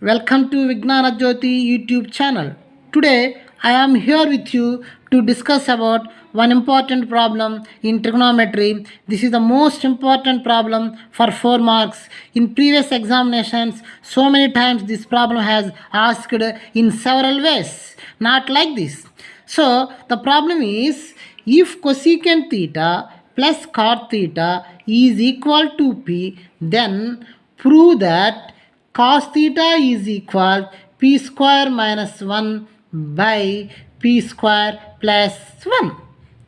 Welcome to Vignana Jyoti YouTube channel. Today I am here with you to discuss about one important problem in trigonometry. This is the most important problem for 4 marks. In previous examinations, so many times this problem has asked in several ways. Not like this. So the problem is if cosecant theta plus cot theta is equal to P, then prove that cos theta is equal p square minus 1 by p square plus 1.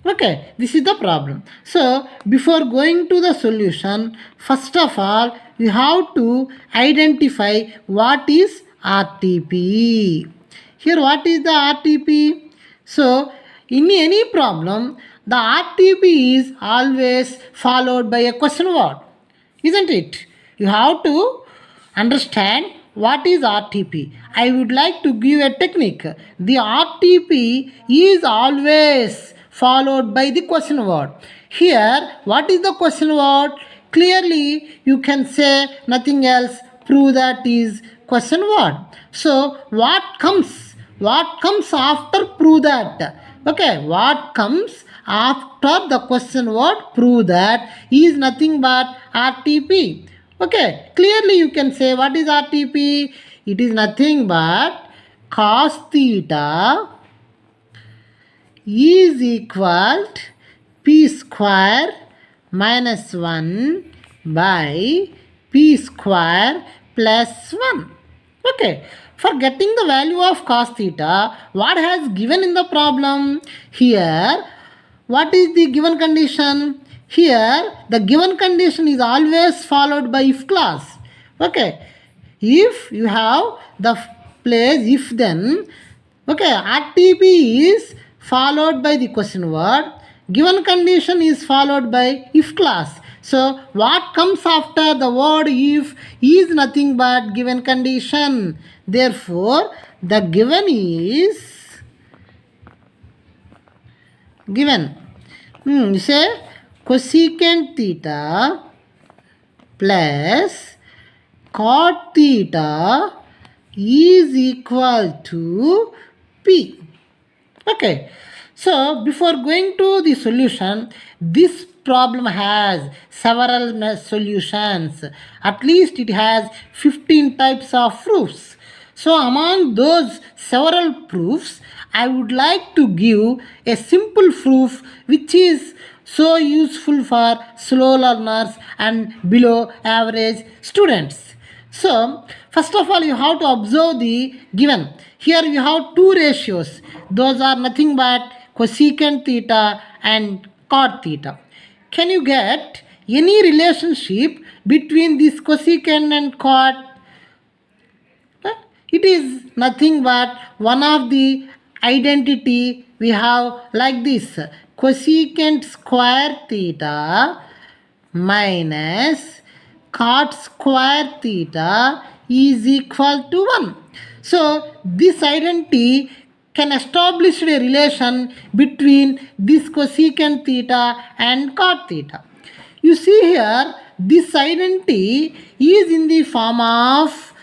Okay, this is the problem. So before going to the solution, first of all you have to identify what is RTP. Here what is the RTP? So in any problem the RTP is always followed by a question word, isn't it? You have to understand what is RTP. I would like to give a technique. The RTP is always followed by the question word. Here, what is the question word? Clearly, you can say nothing else. Prove that is question word. So, what comes? What comes after prove that? Okay, what comes after the question word prove that is nothing but RTP. Okay, clearly you can say what is RTP? It is nothing but cos theta is equal to p square minus 1 by p square plus 1. Okay, for getting the value of cos theta, what has given in the problem? Here, what is the given condition? Here, the given condition is always followed by if clause. Okay, if you have the place if then, okay, RTP is followed by the question word, given condition is followed by if clause. So what comes after the word if is nothing but given condition. Therefore, the given is given. You say cosecant theta plus cot theta is equal to P. Okay, so before going to the solution, this problem has several solutions. At least it has 15 types of proofs. So among those several proofs, I would like to give a simple proof which is so useful for slow learners and below average students. So, first of all, you have to observe the given. Here you have two ratios. Those are nothing but cosecant theta and cot theta. Can you get any relationship between this cosecant and cot? It is nothing but one of the identity we have like this. Cosecant square theta minus cot square theta is equal to 1. So this identity can establish a relation between this cosecant theta and cot theta. You see here, this identity is in the form of,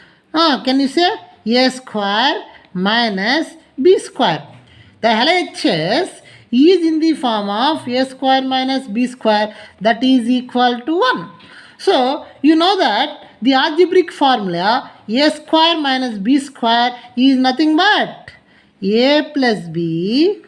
can you say, a square minus b square. The LHS is in the form of a square minus b square, that is equal to 1. So, you know that the algebraic formula a square minus b square is nothing but a plus b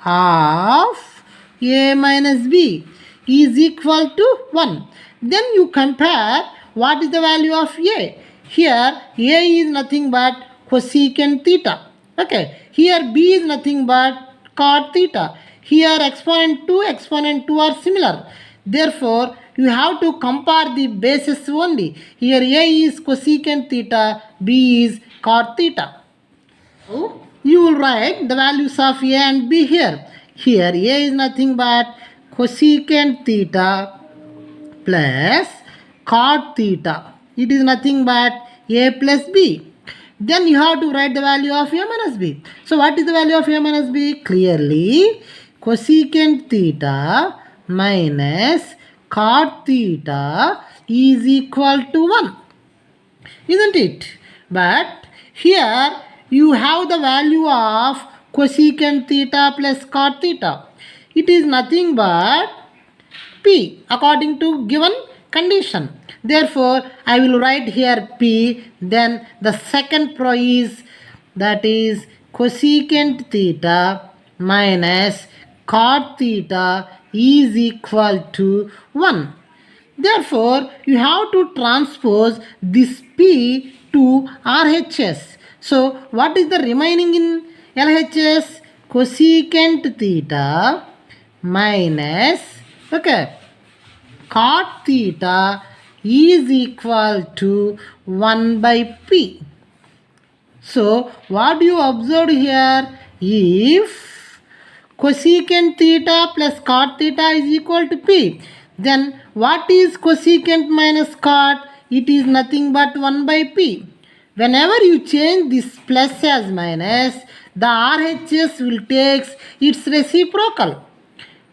of a minus b is equal to 1. Then you compare what is the value of a. Here a is nothing but cosecant theta. Okay. Here b is nothing but cot theta. Here exponent 2 are similar. Therefore, you have to compare the bases only. Here a is cosecant theta, b is cot theta. So, you will write the values of a and b here. Here a is nothing but cosecant theta plus cot theta. It is nothing but a plus b. Then you have to write the value of a minus b. So what is the value of a minus b? Clearly cosecant theta minus cot theta is equal to 1. Isn't it? But here you have the value of cosecant theta plus cot theta. It is nothing but P according to given condition. Therefore, I will write here P. Then the second pro is, that is cosecant theta minus cot theta is equal to 1. Therefore, you have to transpose this P to RHS. So, what is the remaining in LHS? Cosecant theta minus, okay, cot theta is equal to 1 by P. So, what you observed here, if cosecant theta plus cot theta is equal to P, then what is cosecant minus cot? It is nothing but 1 by P. Whenever you change this plus as minus, the RHS will take its reciprocal,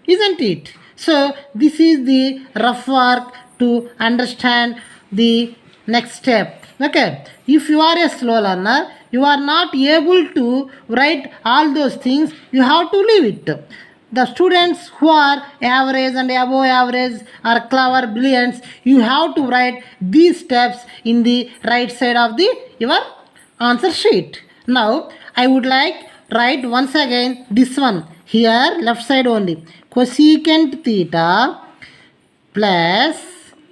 isn't it? So this is the rough work to understand the next step. Okay, if you are a slow learner, you are not able to write all those things, you have to leave it. The students who are average and above average are clever, brilliant, you have to write these steps in the right side of the your answer sheet. Now I would like write once again this one here, left side only, cosecant theta plus,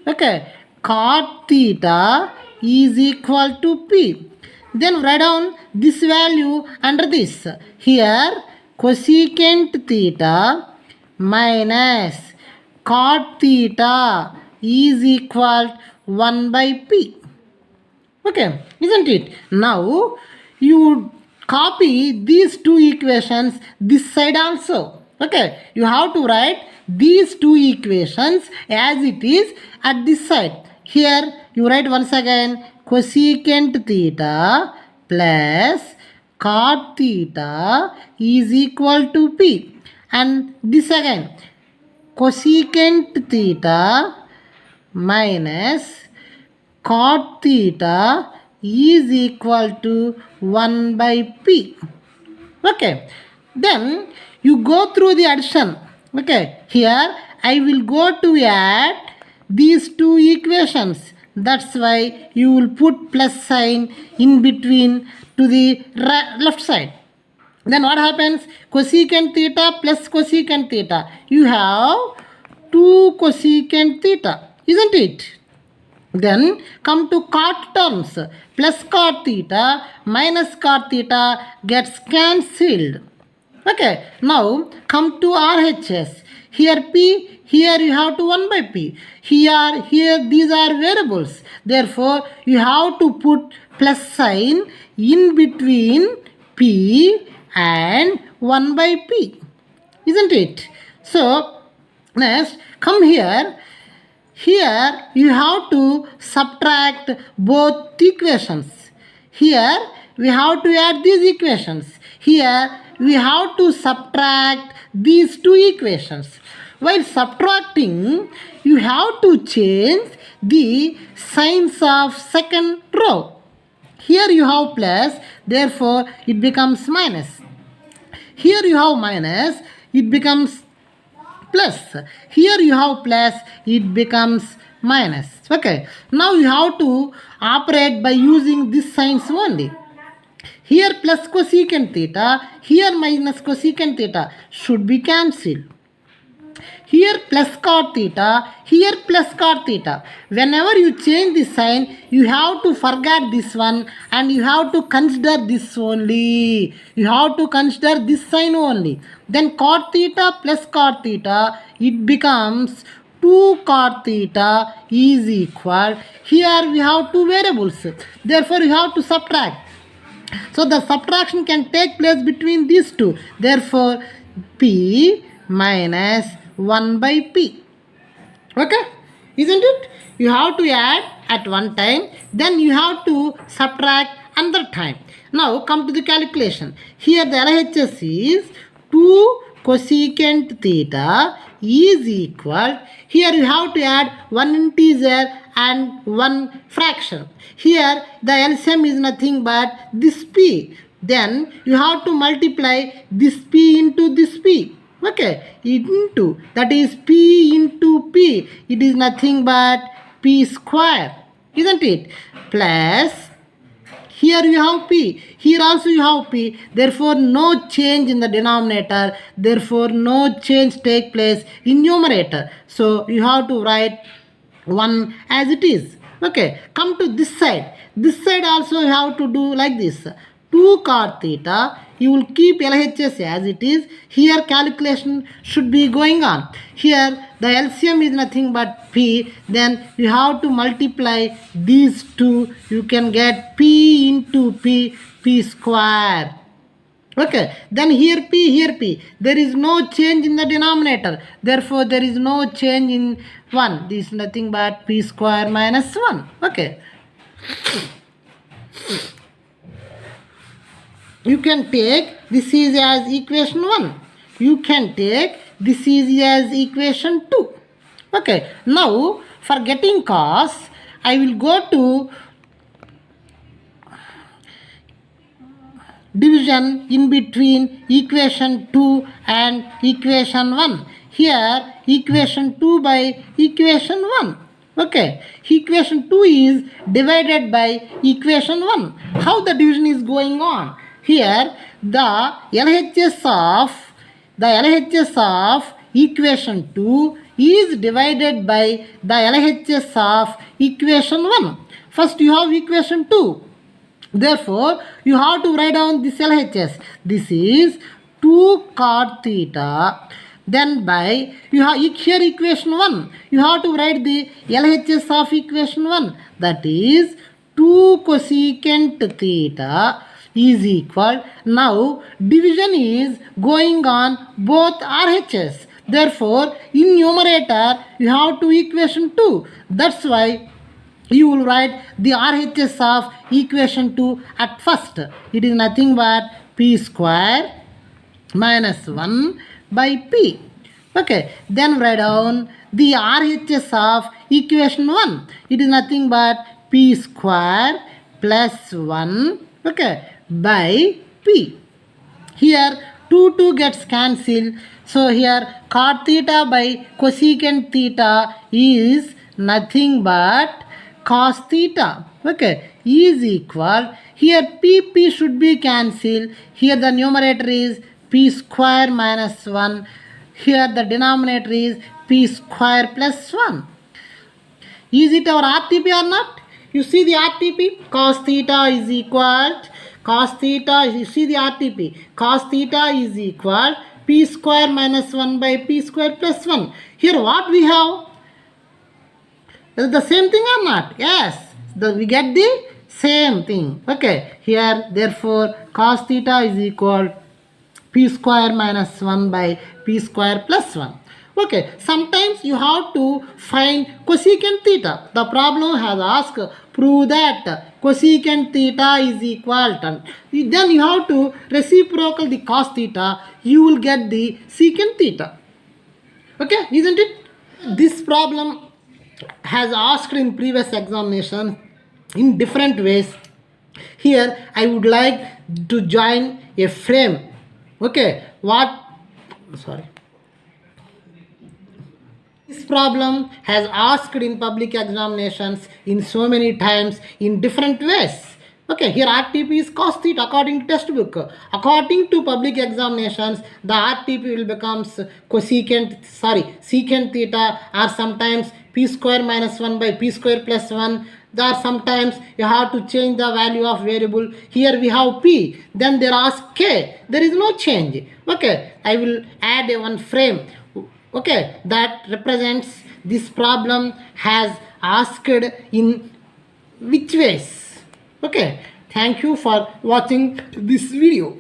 okay, cot theta is equal to P. Then write down this value under this. Here cosecant theta minus cot theta is equal 1 by P. Okay, isn't it? Now you copy these two equations this side also. Okay, you have to write these two equations as it is at this side. Here you write once again cosecant theta plus cot theta is equal to P, and this again cosecant theta minus cot theta is equal to 1 by P. Okay, then you go through the addition. Okay, here I will go to add these two equations. That's why you will put plus sign in between to the left side. Then what happens? Cosecant theta plus cosecant theta. You have 2 cosecant theta, isn't it? Then come to cot terms. Plus cot theta minus cot theta gets cancelled. Okay, now come to RHS. Here P, here you have to 1 by P. Here these are variables. Therefore, you have to put plus sign in between P and 1 by P. Isn't it? So, next, come here. Here you have to subtract both equations. Here we have to add these equations. Here we have to subtract these two equations. While subtracting, you have to change the signs of second row. Here you have plus, therefore it becomes minus. Here you have minus, it becomes plus. Here you have plus, it becomes minus. Okay, now you have to operate by using these signs only. Here plus cosecant theta, here minus cosecant theta should be cancelled. Here plus cot theta, here plus cot theta. Whenever you change the sign, you have to forget this one and you have to consider this only. You have to consider this sign only. Then cot theta plus cot theta, it becomes 2 cot theta is equal. Here we have two variables. Therefore, you have to subtract. So the subtraction can take place between these two. Therefore, P minus 1 by P. Okay, isn't it? You have to add at one time, then you have to subtract another time. Now come to the calculation. Here the LHS is 2 cosecant theta is equal, here you have to add one integer and one fraction. Here the LCM is nothing but this p. Then you have to multiply this p into this p. Okay, into, that is p into p. It is nothing but p square, isn't it? Plus, here you have p, here also you have p, therefore no change in the denominator, therefore no change take place in numerator. So you have to write 1 as it is. Okay, come to this side. This side also you have to do like this. 2 cot theta, you will keep LHS as it is. Here calculation should be going on. Here the LCM is nothing but p. Then you have to multiply these two. You can get p into p, p square. Okay, then here p. There is no change in the denominator. Therefore, there is no change in 1. This is nothing but p square minus 1. Okay. You can take this is as equation 1. You can take this is as equation 2. Okay. Now, for getting cos, I will go to division in between equation 2 and equation 1. Here, equation 2 by equation 1. Okay. Equation 2 is divided by equation 1. How the division is going on? Here, the LHS of equation 2 is divided by the LHS of equation 1. First, you have equation 2. Therefore, you have to write down this LHS. This is 2 cot theta. Then by, you have here equation 1. You have to write the LHS of equation 1. That is 2 cosecant theta is equal. Now, division is going on both RHS. Therefore, in numerator, you have to equation 2. That's why you will write the RHS of equation 2 at first. It is nothing but p square minus 1 by p. Okay, then write down the RHS of equation 1. It is nothing but p square plus 1, okay, by p. Here 2 gets cancelled. So here cot theta by cosecant theta is nothing but cos theta. Okay, is equal. Here p should be cancelled. Here the numerator is p square minus 1. Here the denominator is p square plus 1. Is it our RTP or not? You see the RTP? Cos theta is equal. Cos theta, you see the RTP. Cos theta is equal p square minus 1 by p square plus 1. Here what we have? Is it the same thing or not? Yes. We get the same thing. Okay. Here, therefore, cos theta is equal p square minus 1 by p square plus 1. Okay. Sometimes you have to find cosecant theta. The problem has asked, prove that cosecant theta is equal to. Then you have to reciprocal the cos theta. You will get the secant theta. Okay. Isn't it? This problem has asked in previous examination in different ways. Here I would like to join a frame. Okay, this problem has asked in public examinations in so many times in different ways. Okay, here RTP is cos theta according to textbook. According to public examinations, the RTP will become secant theta, or sometimes p square minus 1 by p square plus 1. There sometimes you have to change the value of variable. Here we have p, then there ask k. There is no change. Okay, I will add a one frame. Okay, that represents this problem has asked in which ways. Okay, thank you for watching this video.